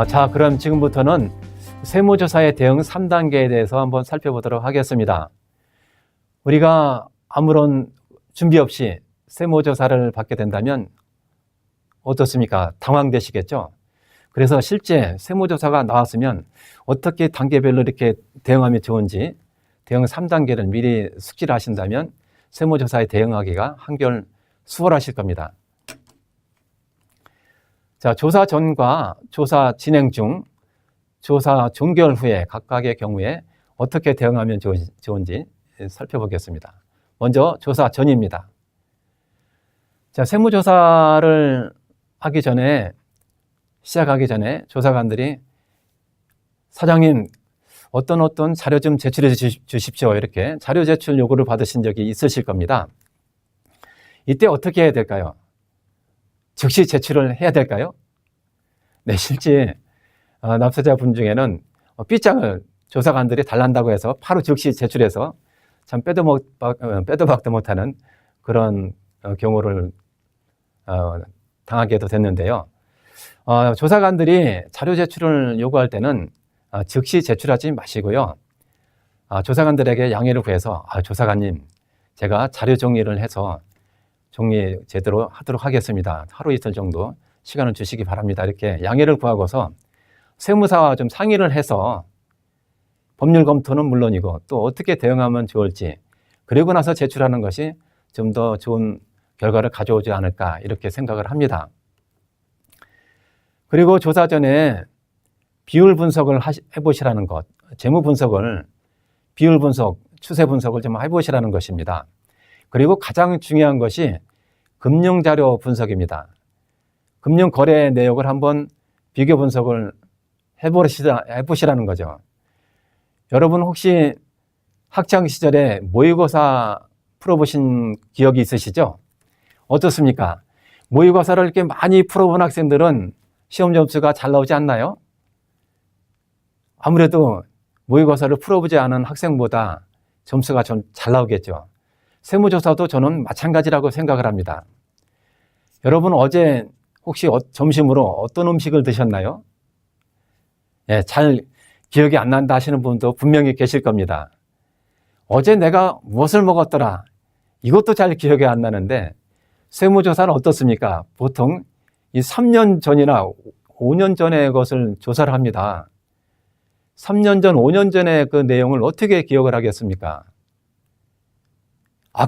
자, 그럼 지금부터는 세무조사의 대응 3단계에 대해서 한번 살펴보도록 하겠습니다. 우리가 아무런 준비 없이 세무조사를 받게 된다면 어떻습니까? 당황되시겠죠? 그래서 실제 세무조사가 나왔으면 어떻게 단계별로 이렇게 대응하면 좋은지 대응 3단계를 미리 숙지를 하신다면 세무조사에 대응하기가 한결 수월하실 겁니다. 자, 조사 전과 조사 진행 중, 조사 종결 후에 각각의 경우에 어떻게 대응하면 좋은지 살펴보겠습니다. 먼저 조사 전입니다. 자, 세무조사를 시작하기 전에 조사관들이 사장님, 어떤 자료 좀 제출해 주십시오. 이렇게 자료 제출 요구를 받으신 적이 있으실 겁니다. 이때 어떻게 해야 될까요? 즉시 제출을 해야 될까요? 네, 실제 납세자분 중에는 삐장을 조사관들이 달란다고 해서 바로 즉시 제출해서 참 빼도 박도 못하는 그런 경우를 당하게도 됐는데요. 조사관들이 자료 제출을 요구할 때는 즉시 제출하지 마시고요. 조사관들에게 양해를 구해서 조사관님, 제가 자료 정리를 해서 정리 제대로 하도록 하겠습니다. 하루 이틀 정도 시간을 주시기 바랍니다. 이렇게 양해를 구하고서 세무사와 좀 상의를 해서 법률 검토는 물론이고 또 어떻게 대응하면 좋을지, 그리고 나서 제출하는 것이 좀 더 좋은 결과를 가져오지 않을까 이렇게 생각을 합니다. 그리고 조사 전에 비율 분석을 해보시라는 것, 재무 분석을, 비율 분석, 추세 분석을 좀 해보시라는 것입니다. 그리고 가장 중요한 것이 금융자료 분석입니다. 금융거래 내역을 한번 비교 분석을 해보시라는 거죠. 여러분 혹시 학창시절에 모의고사 풀어보신 기억이 있으시죠? 어떻습니까? 모의고사를 이렇게 많이 풀어본 학생들은 시험 점수가 잘 나오지 않나요? 아무래도 모의고사를 풀어보지 않은 학생보다 점수가 좀 잘 나오겠죠. 세무조사도 저는 마찬가지라고 생각을 합니다. 여러분 어제 혹시 점심으로 어떤 음식을 드셨나요? 예, 잘 기억이 안 난다 하시는 분도 분명히 계실 겁니다. 어제 내가 무엇을 먹었더라, 이것도 잘 기억이 안 나는데 세무조사는 어떻습니까? 보통 이 3년 전이나 5년 전의 것을 조사를 합니다. 3년 전, 5년 전의 그 내용을 어떻게 기억을 하겠습니까?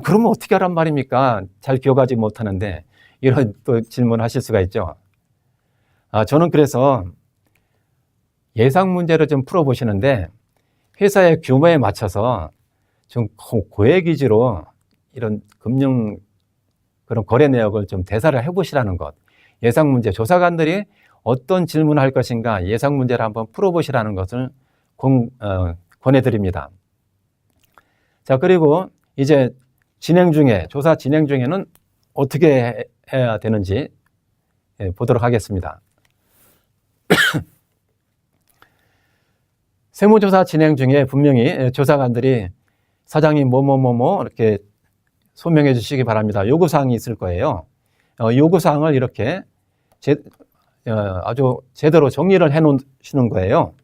그러면 어떻게 하란 말입니까? 잘 기억하지 못하는데, 이런 또 질문을 하실 수가 있죠. 저는 그래서 예상 문제를 좀 풀어보시는데 회사의 규모에 맞춰서 좀 고액 위주로 이런 금융 그런 거래 내역을 좀 대사를 해보시라는 것. 예상 문제, 조사관들이 어떤 질문을 할 것인가 예상 문제를 한번 풀어보시라는 것을 권해드립니다. 자, 그리고 이제 조사 진행 중에는 어떻게 해야 되는지 보도록 하겠습니다. 세무조사 진행 중에 분명히 조사관들이 사장님 뭐뭐뭐뭐 이렇게 소명해 주시기 바랍니다. 요구사항이 있을 거예요. 요구사항을 이렇게 아주 제대로 정리를 해 놓으시는 거예요.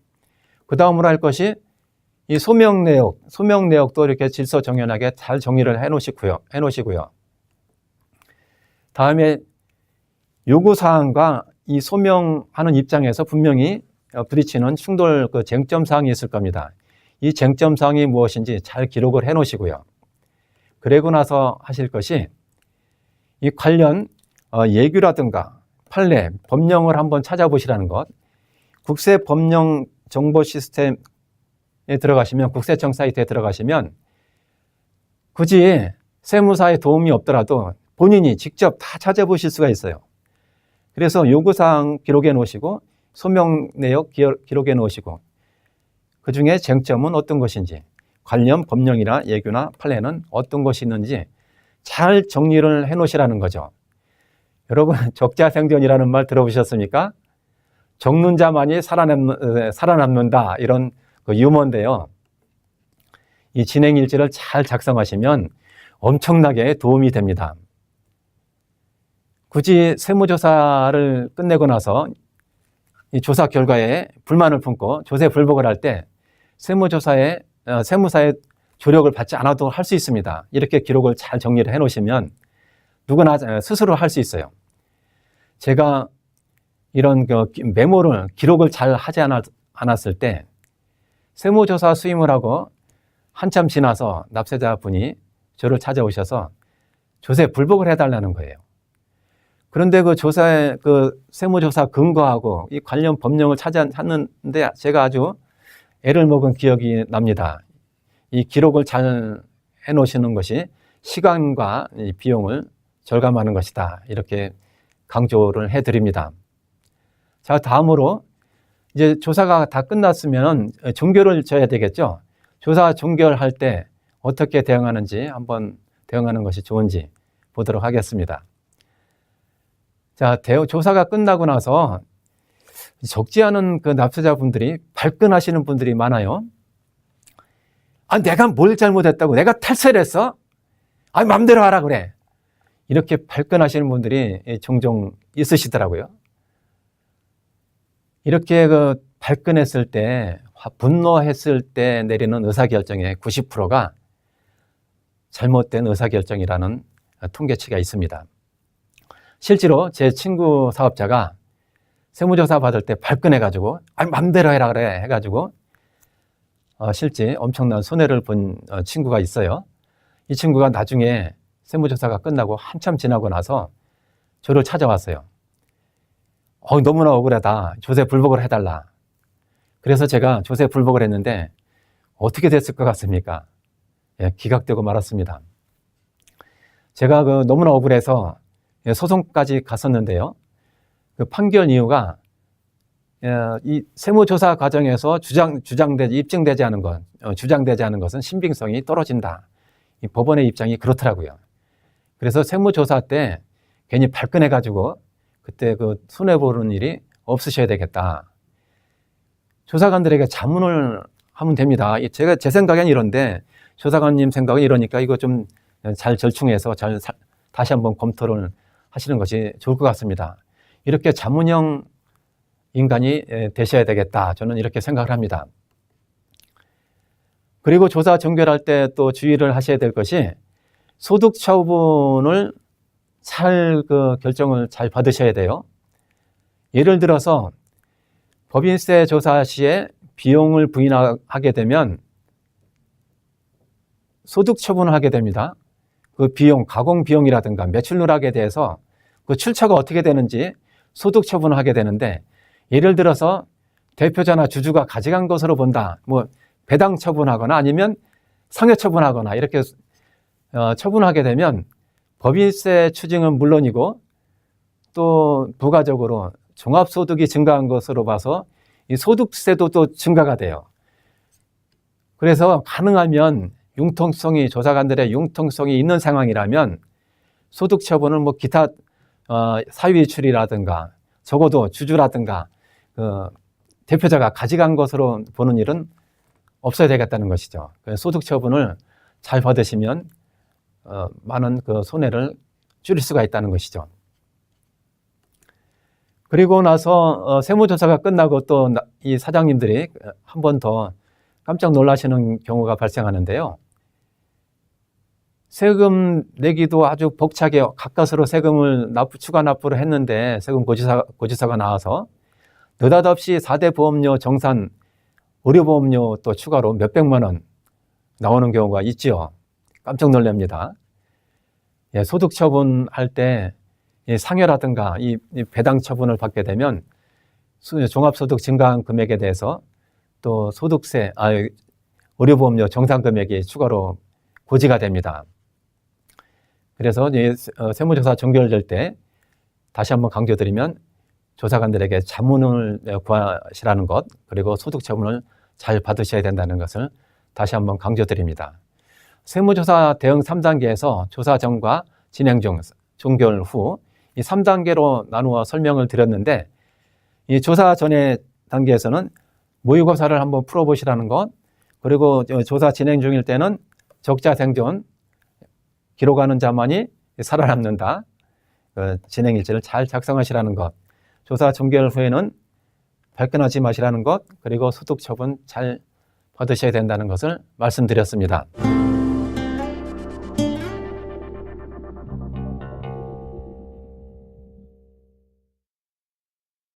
그 다음으로 할 것이 이 소명 내역도 이렇게 질서정연하게 잘 정리를 해 놓으시고요. 다음에 요구사항과 이 소명하는 입장에서 분명히 부딪히는 충돌 쟁점사항이 있을 겁니다. 이 쟁점사항이 무엇인지 잘 기록을 해 놓으시고요. 그리고 나서 하실 것이 이 관련 예규라든가 판례, 법령을 한번 찾아보시라는 것. 국세법령 정보 시스템에 들어가시면, 국세청 사이트에 들어가시면 굳이 세무사의 도움이 없더라도 본인이 직접 다 찾아보실 수가 있어요. 그래서 요구사항 기록해 놓으시고 소명 내역 기록해 놓으시고 그 중에 쟁점은 어떤 것인지, 관련 법령이나 예규나 판례는 어떤 것이 있는지 잘 정리를 해 놓으시라는 거죠. 여러분 적자생존이라는 말 들어보셨습니까? 적는 자만이 살아남는다, 이런 유머인데요. 이 진행일지를 잘 작성하시면 엄청나게 도움이 됩니다. 굳이 세무조사를 끝내고 나서 이 조사 결과에 불만을 품고 조세 불복을 할 때 세무사의 조력을 받지 않아도 할 수 있습니다. 이렇게 기록을 잘 정리를 해 놓으시면 누구나 스스로 할 수 있어요. 제가 이런 메모를 기록을 잘 하지 않았을 때 세무조사 수임을 하고 한참 지나서 납세자분이 저를 찾아오셔서 조세 불복을 해달라는 거예요. 그런데 그 세무조사 근거하고 이 관련 법령을 찾는데 제가 아주 애를 먹은 기억이 납니다. 이 기록을 잘 해놓으시는 것이 시간과 이 비용을 절감하는 것이다. 이렇게 강조를 해드립니다. 자, 다음으로 이제 조사가 다 끝났으면 종결을 져야 되겠죠. 조사 종결할 때 어떻게 대응하는지 한번 대응하는 것이 좋은지 보도록 하겠습니다. 자, 조사가 끝나고 나서 적지 않은 그 납세자분들이 발끈하시는 분들이 많아요. 아, 내가 뭘 잘못했다고? 내가 탈세를 했어? 아, 맘대로 하라 그래. 이렇게 발끈하시는 분들이 종종 있으시더라고요. 이렇게 발끈했을 때, 분노했을 때 내리는 의사결정의 90%가 잘못된 의사결정이라는 통계치가 있습니다. 실제로 제 친구 사업자가 세무조사 받을 때 발끈해가지고 맘대로 해라 그래 해가지고 실제 엄청난 손해를 본 친구가 있어요. 이 친구가 나중에 세무조사가 끝나고 한참 지나고 나서 저를 찾아왔어요. 너무나 억울하다. 조세 불복을 해달라. 그래서 제가 조세 불복을 했는데 어떻게 됐을 것 같습니까? 예, 기각되고 말았습니다. 제가 너무나 억울해서 소송까지 갔었는데요. 그 판결 이유가 이 세무조사 과정에서 입증되지 않은 것, 주장되지 않은 것은 신빙성이 떨어진다. 이 법원의 입장이 그렇더라고요. 그래서 세무조사 때 괜히 발끈해가지고 그때 손해보는 일이 없으셔야 되겠다. 조사관들에게 자문을 하면 됩니다. 제 생각엔 이런데 조사관님 생각은 이러니까 이거 좀 잘 절충해서 다시 한번 검토를 하시는 것이 좋을 것 같습니다. 이렇게 자문형 인간이 되셔야 되겠다. 저는 이렇게 생각을 합니다. 그리고 조사 종결할 때 또 주의를 하셔야 될 것이 소득 처분을 결정을 잘 받으셔야 돼요. 예를 들어서 법인세 조사 시에 비용을 부인하게 되면 소득 처분을 하게 됩니다. 그 비용, 가공 비용이라든가 매출 누락에 대해서 그 출처가 어떻게 되는지 소득 처분을 하게 되는데, 예를 들어서 대표자나 주주가 가져간 것으로 본다. 배당 처분하거나 아니면 상여 처분하거나 이렇게 처분하게 되면 법인세 추징은 물론이고 또 부가적으로 종합소득이 증가한 것으로 봐서 이 소득세도 또 증가가 돼요. 그래서 가능하면 조사관들의 융통성이 있는 상황이라면 소득 처분은 기타 사유이출이라든가 적어도 주주라든가 대표자가 가져간 것으로 보는 일은 없어야 되겠다는 것이죠. 소득 처분을 잘 받으시면 많은 손해를 줄일 수가 있다는 것이죠. 그리고 나서 세무조사가 끝나고 또 이 사장님들이 한 번 더 깜짝 놀라시는 경우가 발생하는데요. 세금 내기도 아주 벅차게 가까스로 세금을 추가 납부를 했는데 세금 고지서가 나와서 느닷없이 4대 보험료 정산 의료보험료 또 추가로 몇백만 원 나오는 경우가 있죠. 깜짝 놀랍니다. 예, 소득 처분할 때 상여라든가 이 배당 처분을 받게 되면 종합소득 증가한 금액에 대해서 또 소득세, 의료보험료 정산 금액이 추가로 고지가 됩니다. 그래서 세무조사 종결될 때 다시 한번 강조드리면 조사관들에게 자문을 구하시라는 것, 그리고 소득 처분을 잘 받으셔야 된다는 것을 다시 한번 강조드립니다. 세무조사 대응 3단계에서 조사 전과 진행 중, 종결 후 이 3단계로 나누어 설명을 드렸는데, 이 조사 전의 단계에서는 모의고사를 한번 풀어보시라는 것, 그리고 조사 진행 중일 때는 적자 생존, 기록하는 자만이 살아남는다. 진행 일지를 잘 작성하시라는 것. 조사 종결 후에는 발끈하지 마시라는 것, 그리고 소득 처분 잘 받으셔야 된다는 것을 말씀드렸습니다.